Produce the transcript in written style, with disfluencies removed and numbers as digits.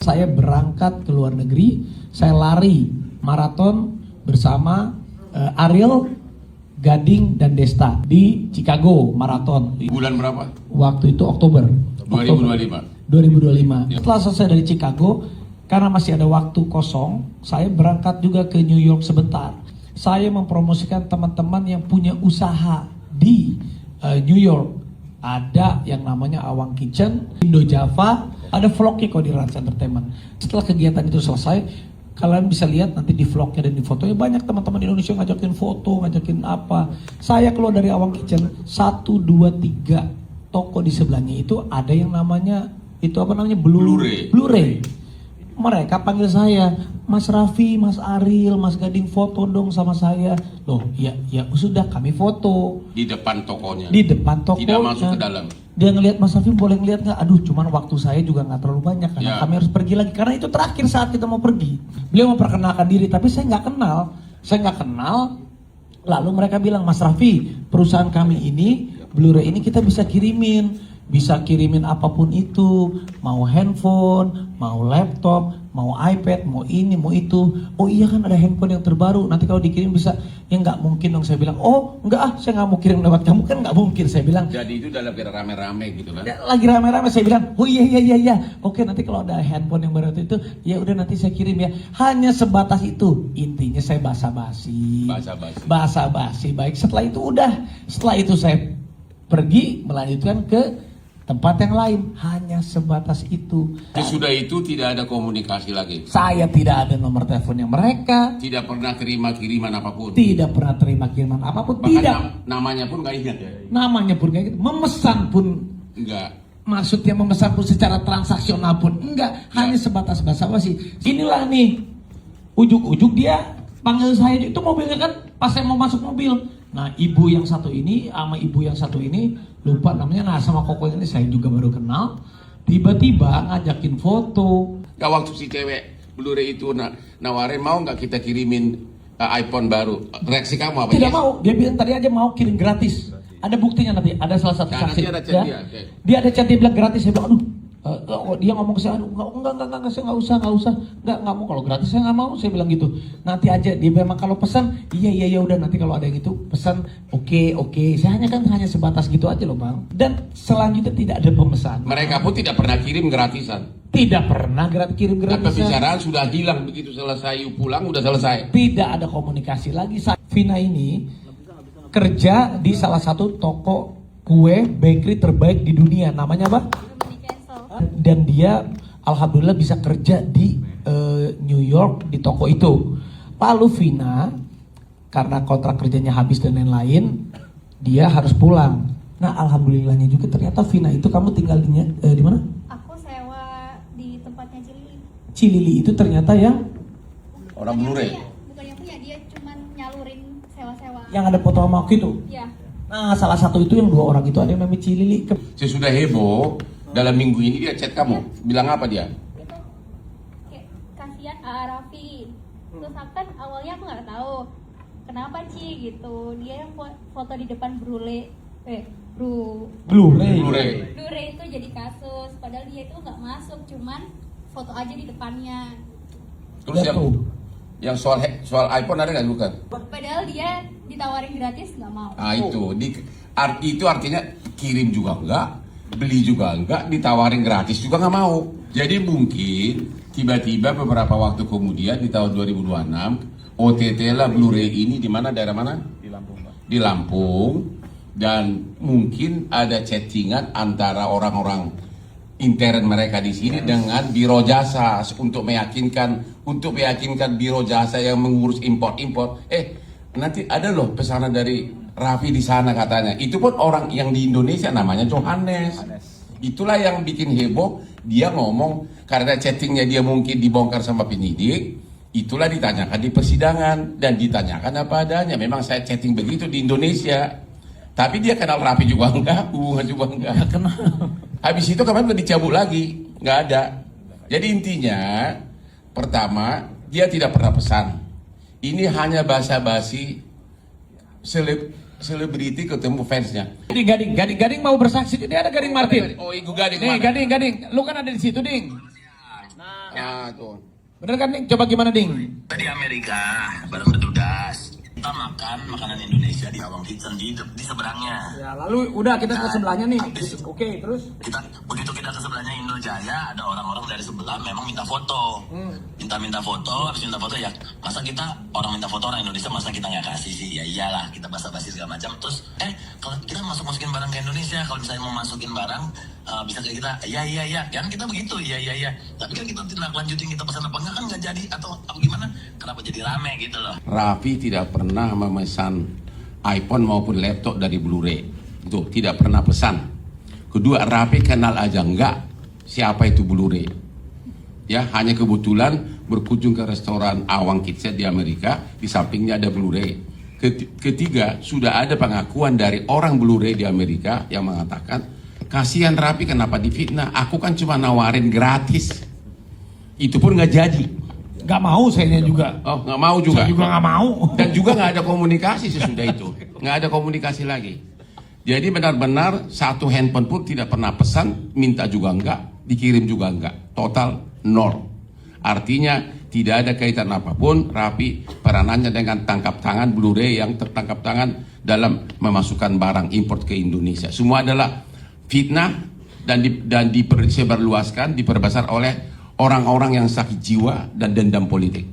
Saya berangkat ke luar negeri, saya lari maraton bersama Ariel, Gading, dan Desta di Chicago maraton. Bulan berapa? Waktu itu Oktober 2025. Setelah selesai dari Chicago, karena masih ada waktu kosong, saya berangkat juga ke New York sebentar. Saya mempromosikan teman-teman yang punya usaha di New York. Ada yang namanya Awang Kitchen, Indo Java, ada vlognya kok di Rans Entertainment. Setelah kegiatan itu selesai, kalian bisa lihat nanti di vlognya dan di fotonya, banyak teman-teman Indonesia ngajakin foto, ngajakin apa. Saya keluar dari Awang Kitchen, 1, 2, 3 toko di sebelahnya itu ada yang namanya, itu apa namanya? Blu-ray. Mereka panggil saya, Mas Raffi, Mas Ariel, Mas Gading, foto dong sama saya. Loh, ya sudah, kami foto. Di depan tokonya. Di depan tokonya. Tidak masuk ke dalam. Dia ngelihat, Mas Raffi boleh ngeliat nggak? Aduh, cuman waktu saya juga nggak terlalu banyak karena kami harus pergi lagi. Karena itu terakhir saat kita mau pergi. Beliau memperkenalkan diri, tapi saya nggak kenal. Lalu mereka bilang, Mas Raffi, perusahaan kami ini, Blu-ray ini kita bisa kirimin apapun itu, mau handphone, mau laptop, mau iPad, mau ini, mau itu. Oh iya kan ada handphone yang terbaru, nanti kalau dikirim bisa. Ya nggak mungkin dong, saya bilang. Oh enggak, saya nggak mau kirim lewat kamu, kan nggak mungkin, saya bilang. Jadi itu dalam kira rame-rame gitu kan? Lagi rame-rame, saya bilang, oh iya. Oke, nanti kalau ada handphone yang baru itu, ya udah nanti saya kirim ya. Hanya sebatas itu. Intinya saya basa-basi. Baik, setelah itu saya pergi melanjutkan ke tempat yang lain, hanya sebatas itu. Sesudah itu tidak ada komunikasi lagi. Saya tidak ada nomor teleponnya mereka. Tidak pernah terima kiriman apapun. Tidak pernah terima kiriman apapun. Bahkan tidak. Namanya pun nggak ingat ya. Namanya pun kayak gitu. Memesan pun Enggak. Maksudnya memesan pun secara transaksional pun enggak. Hanya sebatas basa-basi. Inilah nih, ujuk-ujuk dia panggil saya, itu mobilnya kan pas saya mau masuk mobil. Nah, ibu yang satu ini sama ibu yang satu ini lupa namanya. Nah, sama koko ini saya juga baru kenal. Tiba-tiba ngajakin foto. Gak waktu si cewek Blu-ray itu nawarin, mau nggak kita kirimin iPhone baru? Reaksi kamu apa? Tidak mau. Dia bilang tadi aja mau kirim gratis. Ada buktinya nanti. Ada salah satu saksi. Nanti ada chat dia. Dia ada chat, dia bilang gratis. Saya bilang, dia ngomong ke saya, enggak, saya nggak usah, nggak mau, kalau gratis saya nggak mau, saya bilang gitu. Nanti aja, dia memang kalau pesan, iya udah, nanti kalau ada yang itu pesan, oke, saya hanya sebatas gitu aja loh bang. Dan selanjutnya tidak ada pemesan. Mereka pun tidak pernah kirim gratisan. Tidak pernah kirim gratisan. Dan pembicaraan sudah hilang, begitu selesai pulang udah selesai. Tidak ada komunikasi lagi. Vina ini kerja di salah satu toko kue bakery terbaik di dunia, namanya apa? Dan dia alhamdulillah bisa kerja di New York di toko itu. Lalu Vina karena kontrak kerjanya habis dan lain-lain, dia harus pulang. Nah alhamdulillahnya juga ternyata Vina itu, kamu tinggal di mana? Aku sewa di tempatnya Cilili. Cilili itu ternyata yang Orang Blu-ray. Bukan yang punya, dia cuman nyalurin sewa-sewa. yang ada foto sama aku itu. Iya. Nah salah satu itu yang 2 orang itu ada yang namanya Cilili. Sesudah heboh, dalam minggu ini dia chat kamu. Bilang apa dia? Itu kayak kasihan Raffi. Terus kan awalnya aku nggak tahu kenapa Ci gitu. Dia yang foto di depan Blu-ray itu jadi kasus. Padahal dia itu nggak masuk, cuman foto aja di depannya. Terus yang soal iPhone ada nggak bukan? Padahal dia ditawarin gratis nggak mau. Ah itu, itu artinya kirim juga enggak, beli juga enggak, ditawarin gratis juga nggak mau. Jadi mungkin tiba-tiba beberapa waktu kemudian di tahun 2026 OTT lah Blu-ray ini di mana, daerah mana? Di Lampung, Pak. Di Lampung. Dan mungkin ada chattingan antara orang-orang intern mereka di sini dengan biro jasa untuk meyakinkan biro jasa yang mengurus import. Nanti ada loh pesanan dari Raffi di sana katanya. Itu pun orang yang di Indonesia namanya Johannes. Itulah yang bikin heboh. Dia ngomong karena chattingnya dia mungkin dibongkar sama penyidik. Itulah ditanyakan di persidangan dan ditanyakan apa adanya. Memang saya chatting begitu di Indonesia. Tapi dia kenal Raffi juga enggak, hubungan juga enggak. Kenal. Habis itu kemarin udah dicabut lagi, nggak ada. Jadi intinya, pertama dia tidak pernah pesan. Ini hanya basa-basi selebriti ketemu fansnya. Jadi Gading mau bersaksi. Dia ada Gading Martin. Oh, Igu Gading. Nih Gading, lu kan ada di situ, Ding. Nah, Tuh. Bener kan Ding? Coba gimana Ding? Di Amerika bareng bertugas, kita makan makanan Indonesia di Awang Kitchen di seberangnya. Ya lalu udah kita ke sebelahnya nih. Oke, terus? Begitu kita ke sebelahnya Indojaya, ada orang-orang dari sebelah memang minta foto. Minta foto, habis minta foto ya, masa kita orang minta foto orang Indonesia, masa kita nggak kasih sih? Ya iyalah, kita basa-basi segala macam. Terus kalau kita masukin barang ke Indonesia, kalau misalnya mau masukin barang bisa kayak kita, iya, kan kita begitu, iya. Tapi kan kita tindak lanjutin, kita pesan apa enggak kan nggak jadi, atau apa gimana? Kenapa jadi rame gitu loh? Raffi tidak pernah memesan iPhone maupun laptop dari Blu-ray. Itu tidak pernah pesan. Kedua, Raffi kenal aja enggak siapa itu Blu-ray. Ya, hanya kebetulan berkunjung ke restoran Awang Kitchen di Amerika, di sampingnya ada Blu-ray. Ketiga, sudah ada pengakuan dari orang Blu-ray di Amerika yang mengatakan, kasihan Raffi kenapa difitnah, aku kan cuma nawarin gratis. Itu pun nggak jadi. Gak mau sayanya juga. Oh, nggak mau juga. Saya juga nggak mau. Dan juga nggak ada komunikasi sesudah itu. Nggak ada komunikasi lagi. Jadi benar-benar satu handphone pun tidak pernah pesan, minta juga enggak, dikirim juga enggak. Total nol. Artinya tidak ada kaitan apapun Raffi peranannya dengan tangkap tangan Blu-ray yang tertangkap tangan dalam memasukkan barang import ke Indonesia. Semua adalah fitnah dan disebarluaskan, diperbesar oleh orang-orang yang sakit jiwa dan dendam politik.